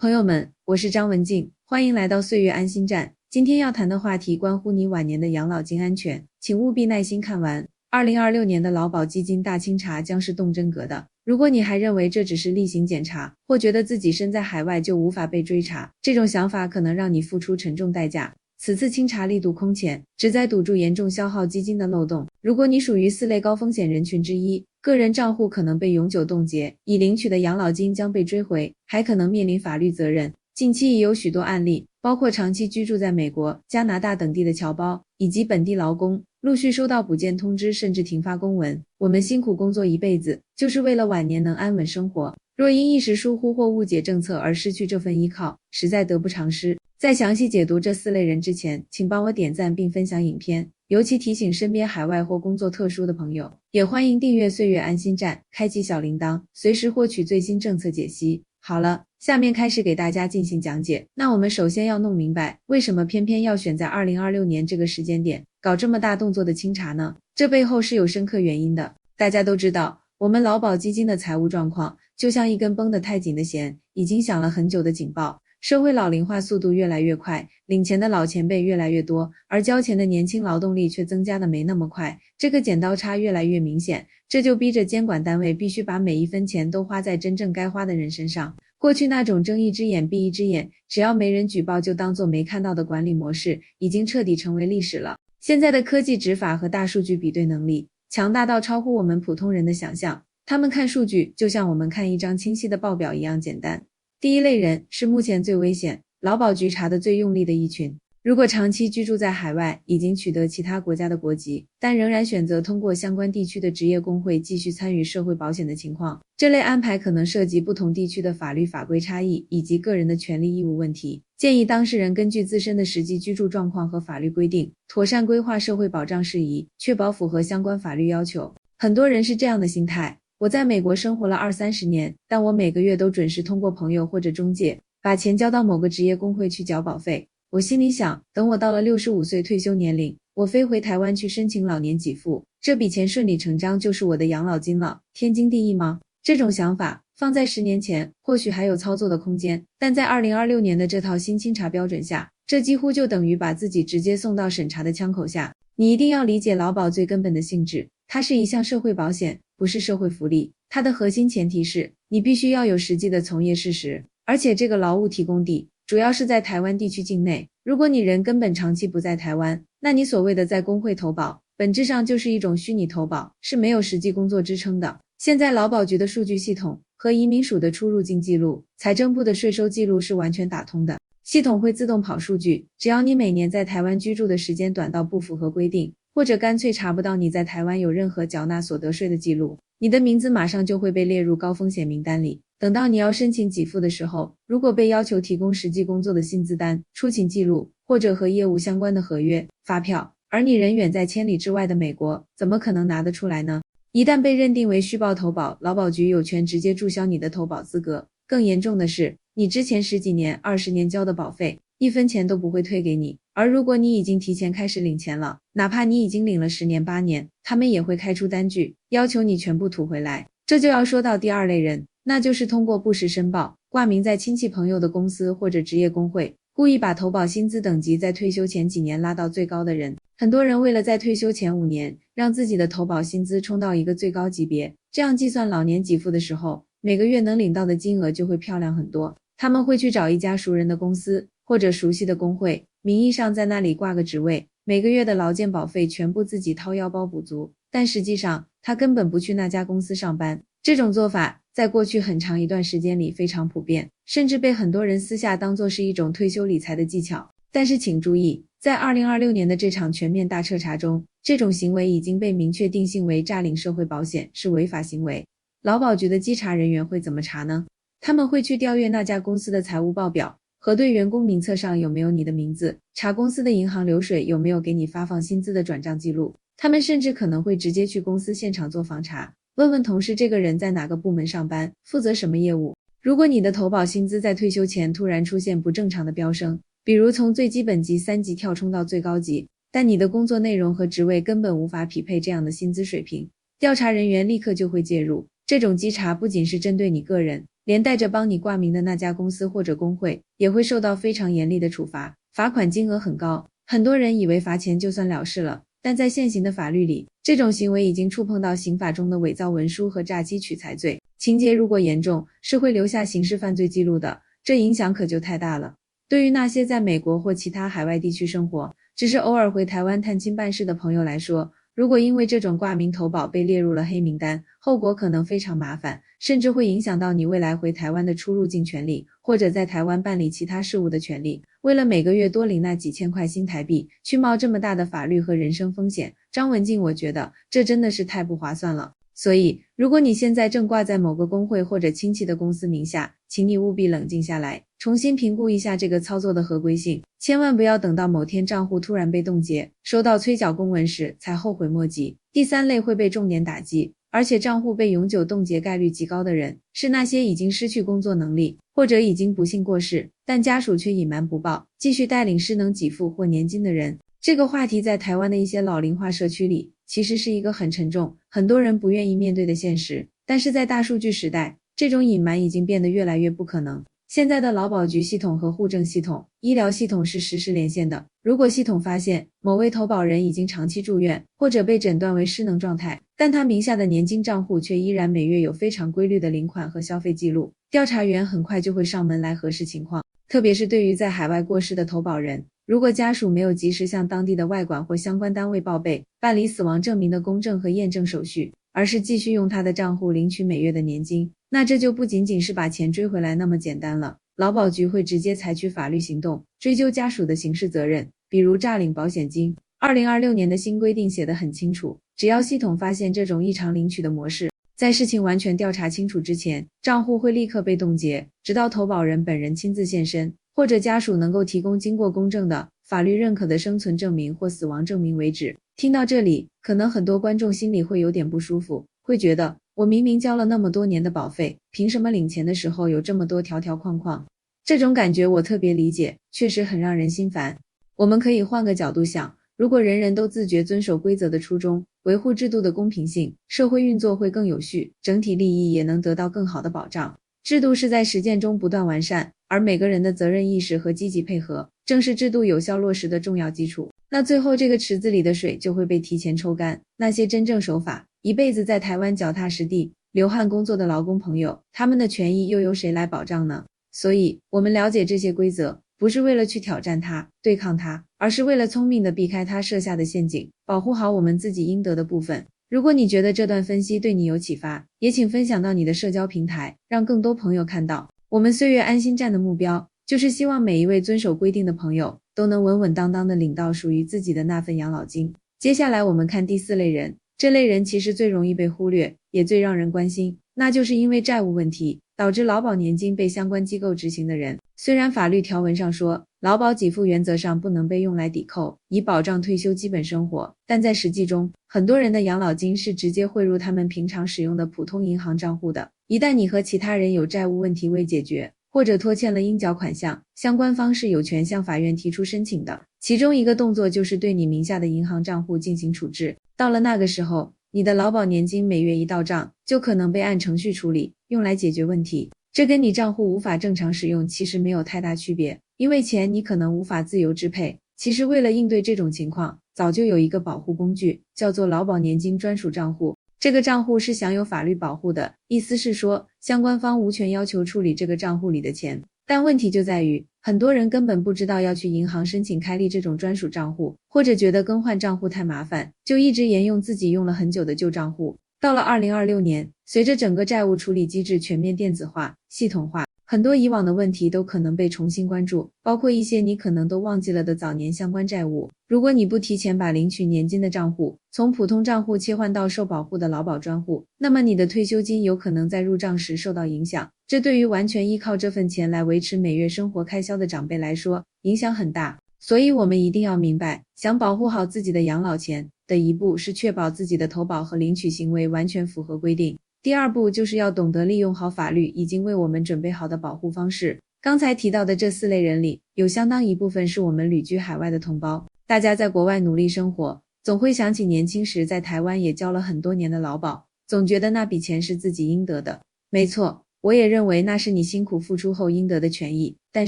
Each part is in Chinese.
朋友们，我是张文静，欢迎来到岁月安心站。今天要谈的话题关乎你晚年的养老金安全，请务必耐心看完。2026年的劳保基金大清查将是动真格的。如果你还认为这只是例行检查，或觉得自己身在海外就无法被追查，这种想法可能让你付出沉重代价。此次清查力度空前，旨在堵住严重消耗基金的漏洞。如果你属于4类高风险人群之一，个人账户可能被永久冻结，已领取的养老金将被追回，还可能面临法律责任。近期已有许多案例，包括长期居住在美国、加拿大等地的侨胞以及本地劳工，陆续收到补件通知，甚至停发公文。我们辛苦工作一辈子，就是为了晚年能安稳生活，若因一时疏忽或误解政策而失去这份依靠，实在得不偿失。在详细解读这4类人之前，请帮我点赞并分享影片，尤其提醒身边海外或工作特殊的朋友，也欢迎订阅岁月安心站，开启小铃铛，随时获取最新政策解析。好了，下面开始给大家进行讲解。那我们首先要弄明白，为什么偏偏要选在2026年这个时间点搞这么大动作的清查呢？这背后是有深刻原因的。大家都知道，我们劳保基金的财务状况就像一根绷得太紧的弦，已经响了很久的警报。社会老龄化速度越来越快，领钱的老前辈越来越多，而交钱的年轻劳动力却增加的没那么快，这个剪刀差越来越明显，这就逼着监管单位必须把每一分钱都花在真正该花的人身上。过去那种睁一只眼闭一只眼，只要没人举报就当作没看到的管理模式，已经彻底成为历史了。现在的科技执法和大数据比对能力强大到超乎我们普通人的想象，他们看数据就像我们看一张清晰的报表一样简单。第一类人是目前最危险，劳保局查得最用力的一群。如果长期居住在海外，已经取得其他国家的国籍，但仍然选择通过相关地区的职业工会继续参与社会保险的情况，这类安排可能涉及不同地区的法律法规差异以及个人的权利义务问题。建议当事人根据自身的实际居住状况和法律规定，妥善规划社会保障事宜，确保符合相关法律要求。很多人是这样的心态，我在美国生活了20-30年，但我每个月都准时通过朋友或者中介，把钱交到某个职业工会去缴保费。我心里想，等我到了65岁退休年龄，我飞回台湾去申请老年给付，这笔钱顺理成章就是我的养老金了，天经地义吗？这种想法放在10年前或许还有操作的空间，但在2026年的这套新清查标准下，这几乎就等于把自己直接送到审查的枪口下。你一定要理解劳保最根本的性质，它是一项社会保险，不是社会福利。它的核心前提是你必须要有实际的从业事实，而且这个劳务提供地主要是在台湾地区境内。如果你人根本长期不在台湾，那你所谓的在工会投保，本质上就是一种虚拟投保，是没有实际工作支撑的。现在劳保局的数据系统和移民署的出入境记录、财政部的税收记录是完全打通的，系统会自动跑数据，只要你每年在台湾居住的时间短到不符合规定，或者干脆查不到你在台湾有任何缴纳所得税的记录，你的名字马上就会被列入高风险名单里。等到你要申请给付的时候，如果被要求提供实际工作的薪资单、出勤记录，或者和业务相关的合约、发票，而你人远在千里之外的美国，怎么可能拿得出来呢？一旦被认定为虚报投保，劳保局有权直接注销你的投保资格。更严重的是，你之前10几年、20年交的保费，1分钱都不会退给你。而如果你已经提前开始领钱了，哪怕你已经领了10年、8年，他们也会开出单据，要求你全部吐回来。这就要说到第2类人，那就是通过不实申报，挂名在亲戚朋友的公司或者职业工会，故意把投保薪资等级在退休前几年拉到最高的人。很多人为了在退休前5年让自己的投保薪资冲到一个最高级别，这样计算老年给付的时候，每个月能领到的金额就会漂亮很多。他们会去找一家熟人的公司或者熟悉的工会，名义上在那里挂个职位，每个月的劳健保费全部自己掏腰包补足，但实际上他根本不去那家公司上班。这种做法在过去很长一段时间里非常普遍，甚至被很多人私下当作是一种退休理财的技巧。但是请注意，在2026年的这场全面大彻查中，这种行为已经被明确定性为诈领社会保险，是违法行为。劳保局的稽查人员会怎么查呢？他们会去调阅那家公司的财务报表，核对员工名册上有没有你的名字，查公司的银行流水有没有给你发放薪资的转账记录。他们甚至可能会直接去公司现场做访查，问问同事这个人在哪个部门上班，负责什么业务。如果你的投保薪资在退休前突然出现不正常的飙升，比如从最基本级3级跳冲到最高级，但你的工作内容和职位根本无法匹配这样的薪资水平，调查人员立刻就会介入。这种稽查不仅是针对你个人，连带着帮你挂名的那家公司或者工会也会受到非常严厉的处罚，罚款金额很高。很多人以为罚钱就算了事了，但在现行的法律里，这种行为已经触碰到刑法中的伪造文书和诈欺取财罪，情节如果严重，是会留下刑事犯罪记录的，这影响可就太大了。对于那些在美国或其他海外地区生活，只是偶尔回台湾探亲办事的朋友来说，如果因为这种挂名投保被列入了黑名单，后果可能非常麻烦，甚至会影响到你未来回台湾的出入境权利，或者在台湾办理其他事务的权利。为了每个月多领那几千块新台币，去冒这么大的法律和人身风险，张文静，我觉得这真的是太不划算了。所以，如果你现在正挂在某个工会或者亲戚的公司名下，请你务必冷静下来，重新评估一下这个操作的合规性，千万不要等到某天账户突然被冻结，收到催缴公文时才后悔莫及。第三类会被重点打击，而且账户被永久冻结概率极高的人，是那些已经失去工作能力，或者已经不幸过世，但家属却隐瞒不报，继续带领失能给付或年金的人。这个话题在台湾的一些老龄化社区里，其实是一个很沉重，很多人不愿意面对的现实。但是在大数据时代，这种隐瞒已经变得越来越不可能。现在的劳保局系统和户政系统、医疗系统是实时连线的。如果系统发现某位投保人已经长期住院，或者被诊断为失能状态，但他名下的年金账户却依然每月有非常规律的领款和消费记录，调查员很快就会上门来核实情况。特别是对于在海外过世的投保人，如果家属没有及时向当地的外管或相关单位报备，办理死亡证明的公证和验证手续，而是继续用他的账户领取每月的年金，那这就不仅仅是把钱追回来那么简单了。劳保局会直接采取法律行动，追究家属的刑事责任，比如诈领保险金。2026年的新规定写得很清楚，只要系统发现这种异常领取的模式，在事情完全调查清楚之前，账户会立刻被冻结，直到投保人本人亲自现身，或者家属能够提供经过公证的法律认可的生存证明或死亡证明为止。听到这里，可能很多观众心里会有点不舒服，会觉得我明明交了那么多年的保费，凭什么领钱的时候有这么多条条框框？这种感觉我特别理解，确实很让人心烦。我们可以换个角度想，如果人人都自觉遵守规则的初衷，维护制度的公平性，社会运作会更有序，整体利益也能得到更好的保障。制度是在实践中不断完善，而每个人的责任意识和积极配合，正是制度有效落实的重要基础。那最后这个池子里的水就会被提前抽干，那些真正守法，一辈子在台湾脚踏实地，流汗工作的劳工朋友，他们的权益又由谁来保障呢？所以，我们了解这些规则，不是为了去挑战它、对抗它，而是为了聪明地避开它设下的陷阱，保护好我们自己应得的部分。如果你觉得这段分析对你有启发，也请分享到你的社交平台，让更多朋友看到。我们岁月安心站的目标，就是希望每一位遵守规定的朋友，都能稳稳当当地领到属于自己的那份养老金。接下来我们看第四类人，这类人其实最容易被忽略，也最让人关心，那就是因为债务问题，导致劳保年金被相关机构执行的人。虽然法律条文上说，劳保给付原则上不能被用来抵扣，以保障退休基本生活，但在实际中，很多人的养老金是直接汇入他们平常使用的普通银行账户的。一旦你和其他人有债务问题未解决，或者拖欠了应缴款项，相关方是有权向法院提出申请的。其中一个动作就是对你名下的银行账户进行处置。到了那个时候，你的劳保年金每月一到账，就可能被按程序处理，用来解决问题。这跟你账户无法正常使用其实没有太大区别，因为钱你可能无法自由支配。其实为了应对这种情况，早就有一个保护工具，叫做劳保年金专属账户。这个账户是享有法律保护的，意思是说，相关方无权要求处理这个账户里的钱。但问题就在于，很多人根本不知道要去银行申请开立这种专属账户，或者觉得更换账户太麻烦，就一直沿用自己用了很久的旧账户。到了2026年，随着整个债务处理机制全面电子化、系统化，很多以往的问题都可能被重新关注，包括一些你可能都忘记了的早年相关债务。如果你不提前把领取年金的账户从普通账户切换到受保护的劳保专户，那么你的退休金有可能在入账时受到影响。这对于完全依靠这份钱来维持每月生活开销的长辈来说，影响很大。所以我们一定要明白，想保护好自己的养老钱的一步是确保自己的投保和领取行为完全符合规定。第二步就是要懂得利用好法律已经为我们准备好的保护方式。刚才提到的这四类人里，有相当一部分是我们旅居海外的同胞。大家在国外努力生活，总会想起年轻时在台湾也交了很多年的劳保，总觉得那笔钱是自己应得的。没错，我也认为那是你辛苦付出后应得的权益，但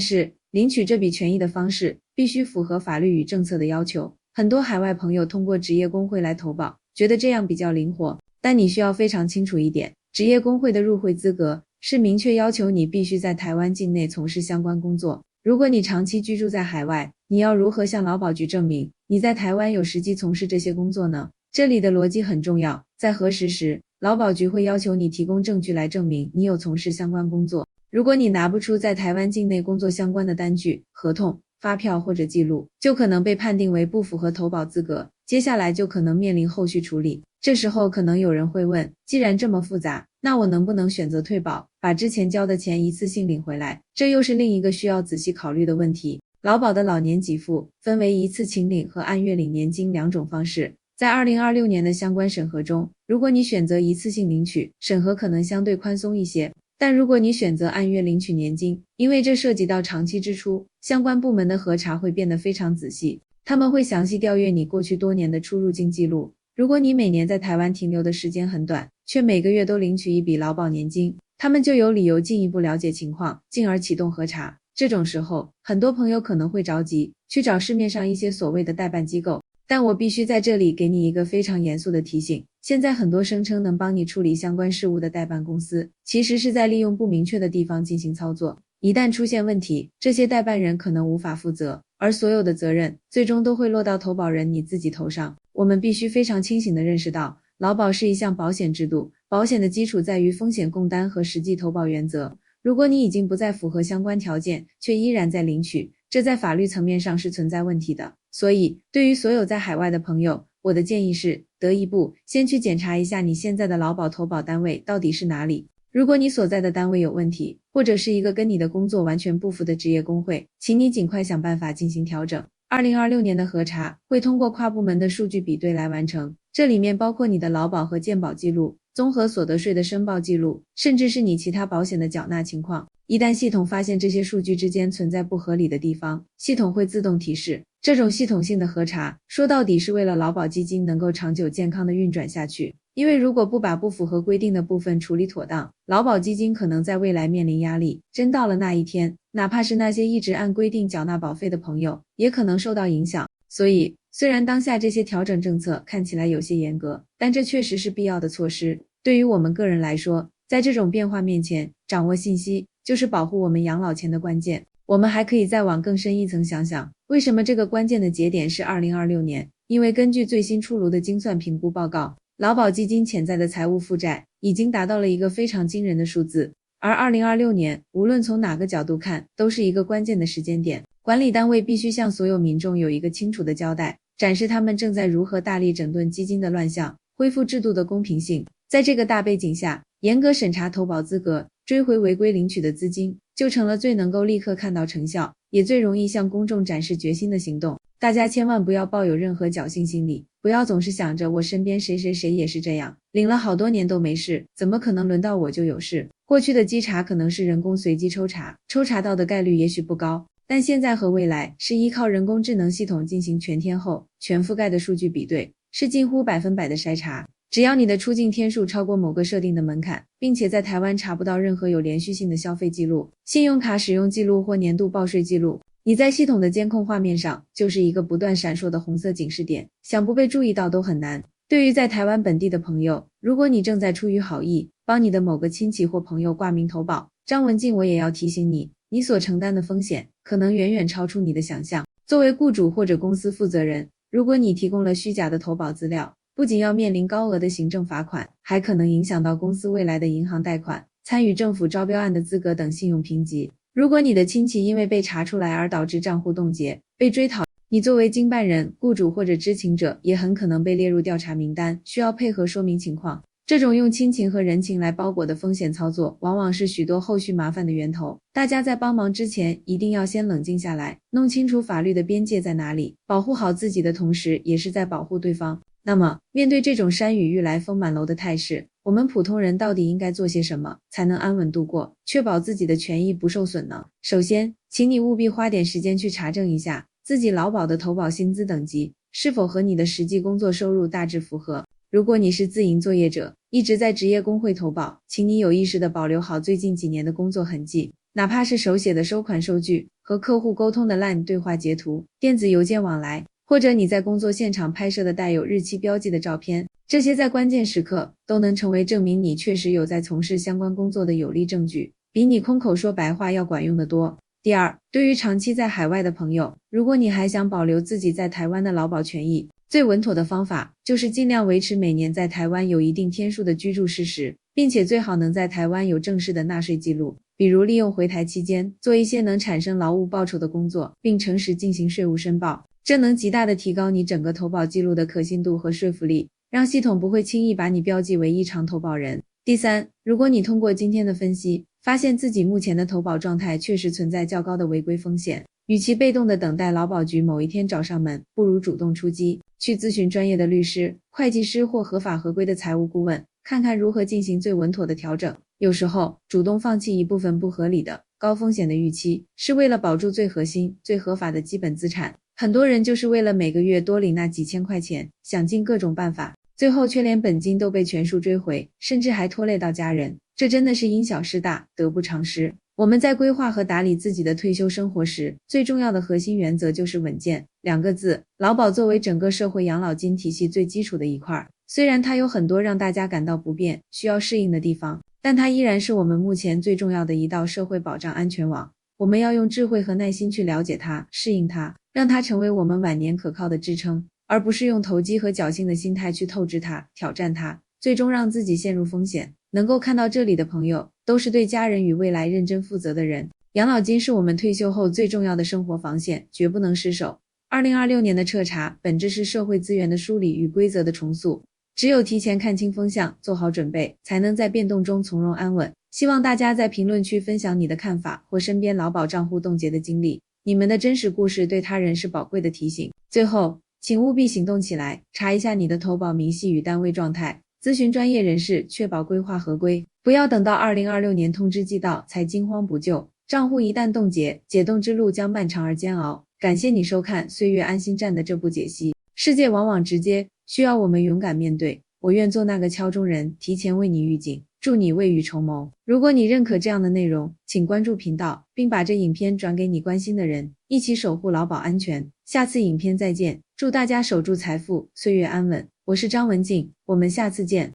是领取这笔权益的方式必须符合法律与政策的要求。很多海外朋友通过职业工会来投保，觉得这样比较灵活，但你需要非常清楚一点，职业工会的入会资格是明确要求你必须在台湾境内从事相关工作。如果你长期居住在海外，你要如何向劳保局证明你在台湾有实际从事这些工作呢？这里的逻辑很重要，在核实时，劳保局会要求你提供证据来证明你有从事相关工作。如果你拿不出在台湾境内工作相关的单据、合同、发票或者记录，就可能被判定为不符合投保资格，接下来就可能面临后续处理。这时候可能有人会问，既然这么复杂，那我能不能选择退保，把之前交的钱一次性领回来？这又是另一个需要仔细考虑的问题。劳保的老年给付分为一次请领和按月领年金两种方式。在2026年的相关审核中，如果你选择一次性领取，审核可能相对宽松一些。但如果你选择按月领取年金，因为这涉及到长期支出，相关部门的核查会变得非常仔细，他们会详细调阅你过去多年的出入境记录。如果你每年在台湾停留的时间很短，却每个月都领取一笔劳保年金，他们就有理由进一步了解情况，进而启动核查。这种时候，很多朋友可能会着急去找市面上一些所谓的代办机构，但我必须在这里给你一个非常严肃的提醒，现在很多声称能帮你处理相关事务的代办公司，其实是在利用不明确的地方进行操作。一旦出现问题，这些代办人可能无法负责，而所有的责任最终都会落到投保人你自己头上。我们必须非常清醒地认识到，劳保是一项保险制度，保险的基础在于风险共担和实际投保原则。如果你已经不再符合相关条件，却依然在领取，这在法律层面上是存在问题的。所以，对于所有在海外的朋友，我的建议是，得一步，先去检查一下你现在的劳保投保单位到底是哪里。如果你所在的单位有问题，或者是一个跟你的工作完全不符的职业工会，请你尽快想办法进行调整。2026年的核查会通过跨部门的数据比对来完成，这里面包括你的劳保和健保记录、综合所得税的申报记录，甚至是你其他保险的缴纳情况。一旦系统发现这些数据之间存在不合理的地方，系统会自动提示。这种系统性的核查，说到底是为了劳保基金能够长久健康的运转下去。因为如果不把不符合规定的部分处理妥当，劳保基金可能在未来面临压力。真到了那一天，哪怕是那些一直按规定缴纳保费的朋友，也可能受到影响。所以，虽然当下这些调整政策看起来有些严格，但这确实是必要的措施。对于我们个人来说，在这种变化面前，掌握信息就是保护我们养老钱的关键。我们还可以再往更深一层想想，为什么这个关键的节点是2026年？因为根据最新出炉的精算评估报告，劳保基金潜在的财务负债已经达到了一个非常惊人的数字，而2026年无论从哪个角度看都是一个关键的时间点。管理单位必须向所有民众有一个清楚的交代，展示他们正在如何大力整顿基金的乱象，恢复制度的公平性。在这个大背景下，严格审查投保资格，追回违规领取的资金，就成了最能够立刻看到成效，也最容易向公众展示决心的行动。大家千万不要抱有任何侥幸心理，不要总是想着我身边谁谁谁也是这样，领了好多年都没事，怎么可能轮到我就有事？过去的稽查可能是人工随机抽查，抽查到的概率也许不高，但现在和未来是依靠人工智能系统进行全天候、全覆盖的数据比对，是近乎100%的筛查。只要你的出境天数超过某个设定的门槛，并且在台湾查不到任何有连续性的消费记录、信用卡使用记录或年度报税记录，你在系统的监控画面上就是一个不断闪烁的红色警示点，想不被注意到都很难。对于在台湾本地的朋友，如果你正在出于好意帮你的某个亲戚或朋友挂名投保，张文静我也要提醒你，你所承担的风险可能远远超出你的想象。作为雇主或者公司负责人，如果你提供了虚假的投保资料，不仅要面临高额的行政罚款，还可能影响到公司未来的银行贷款、参与政府招标案的资格等信用评级。如果你的亲戚因为被查出来而导致账户冻结、被追讨，你作为经办人、雇主或者知情者也很可能被列入调查名单，需要配合说明情况。这种用亲情和人情来包裹的风险操作，往往是许多后续麻烦的源头。大家在帮忙之前，一定要先冷静下来，弄清楚法律的边界在哪里，保护好自己的同时，也是在保护对方。那么，面对这种山雨欲来风满楼的态势，我们普通人到底应该做些什么，才能安稳度过，确保自己的权益不受损呢？首先，请你务必花点时间去查证一下自己劳保的投保薪资等级是否和你的实际工作收入大致符合。如果你是自营作业者，一直在职业工会投保，请你有意识地保留好最近几年的工作痕迹，哪怕是手写的收款收据、和客户沟通的 LINE 对话截图、电子邮件往来，或者你在工作现场拍摄的带有日期标记的照片，这些在关键时刻都能成为证明你确实有在从事相关工作的有力证据，比你空口说白话要管用得多。第二，对于长期在海外的朋友，如果你还想保留自己在台湾的劳保权益，最稳妥的方法就是尽量维持每年在台湾有一定天数的居住事实，并且最好能在台湾有正式的纳税记录，比如利用回台期间做一些能产生劳务报酬的工作，并诚实进行税务申报，这能极大的提高你整个投保记录的可信度和说服力，让系统不会轻易把你标记为异常投保人。第三，如果你通过今天的分析，发现自己目前的投保状态确实存在较高的违规风险，与其被动的等待劳保局某一天找上门，不如主动出击，去咨询专业的律师、会计师或合法合规的财务顾问，看看如何进行最稳妥的调整。有时候，主动放弃一部分不合理的、高风险的预期，是为了保住最核心、最合法的基本资产。很多人就是为了每个月多领那几千块钱，想尽各种办法，最后却连本金都被全数追回，甚至还拖累到家人。这真的是因小失大，得不偿失。我们在规划和打理自己的退休生活时，最重要的核心原则就是稳健2个字。劳保作为整个社会养老金体系最基础的一块，虽然它有很多让大家感到不便、需要适应的地方，但它依然是我们目前最重要的一道社会保障安全网。我们要用智慧和耐心去了解它、适应它，让它成为我们晚年可靠的支撑，而不是用投机和侥幸的心态去透支它、挑战它，最终让自己陷入风险。能够看到这里的朋友，都是对家人与未来认真负责的人。养老金是我们退休后最重要的生活防线，绝不能失守。2026年的彻查，本质是社会资源的梳理与规则的重塑。只有提前看清风向，做好准备，才能在变动中从容安稳。希望大家在评论区分享你的看法或身边劳保账户冻结的经历，你们的真实故事对他人是宝贵的提醒。最后，请务必行动起来，查一下你的投保明细与单位状态，咨询专业人士，确保规划合规，不要等到2026年通知寄到才惊慌不救。账户一旦冻结，解冻之路将漫长而煎熬。感谢你收看岁月安心站的这部解析。世界往往直接，需要我们勇敢面对。我愿做那个敲钟人，提前为你预警，祝你未雨绸缪。如果你认可这样的内容，请关注频道，并把这影片转给你关心的人，一起守护劳保安全。下次影片再见，祝大家守住财富，岁月安稳。我是张文静，我们下次见。